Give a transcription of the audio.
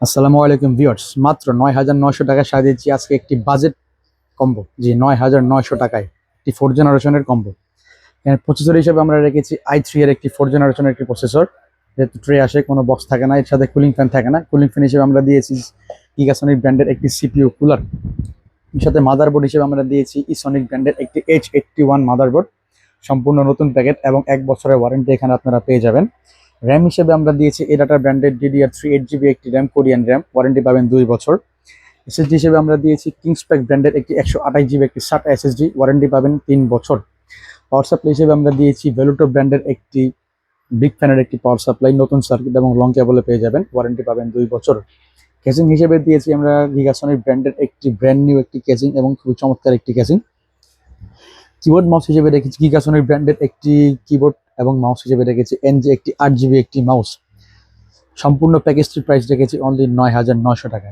আসসালামু আলাইকুম ভিউয়ার্স, মাত্র ৯,৯০০ টাকায় সাজিয়েছি আজকে একটি বাজেট কম্বো। জি, ৯,৯০০ টাকায় একটি 4 জেনারেশনের কম্বো। এখানে প্রসেসর হিসেবে আমরা রেখেছি i3 এর একটি 4 জেনারেশনের একটি প্রসেসর। যেহেতু ট্রে আসে, কোনো বক্স থাকে না, এর সাথে কুলিং ফ্যান থাকে না। কুলিং ফ্যান হিসেবে আমরা দিয়েছি গিগাসনিক ব্র্যান্ডের একটি সিপিইউ কুলার। এর সাথে মাদারবোর্ড হিসেবে আমরা দিয়েছি ইসনিক ব্র্যান্ডের একটি H81 মাদারবোর্ড। সম্পূর্ণ নতুন প্যাকেট এবং 1 বছরের ওয়ারেন্টি এখানে আপনারা পেয়ে যাবেন। র্যাম হিসেবে আমরা দিয়েছি এডাটা ব্র্যান্ডের DDR3 8GB একটি র্যাম, কোরিয়ান র্যাম, ওয়ারেন্টি পাবেন 2 বছর। এসএসডি হিসেবে আমরা দিয়েছি কিংসপ্যাক ব্র্যান্ডের একটি 128GB একটি SATA এসএসডি, ওয়ারেন্টি পাবেন 3 বছর। পাওয়ার সাপ্লাই হিসেবে আমরা দিয়েছি ভেলুটো ব্র্যান্ডের একটি বিগ ফ্যানের একটি পাওয়ার সাপ্লাই, নতুন সার্কিট এবং লং কেবলে পেয়ে যাবেন, ওয়ারেন্টি পাবেন 2 বছর। কেসিং হিসেবে দিয়েছি আমরা গিগাসনিক ব্র্যান্ডের একটি ব্র্যান্ড নিউ একটি কেসিং এবং খুবই চমৎকার একটি কেসিং। কিবোর্ড মাউস হিসেবে রেখেছি গিগাসনিক ব্র্যান্ডের একটি কিবোর্ড এবং মাউস হিসেবে রেখেছি এনজি একটি 8GB একটি মাউস। সম্পূর্ণ প্যাকেজটির প্রাইস রেখেছি অনলি ৯,৯০০ টাকায়।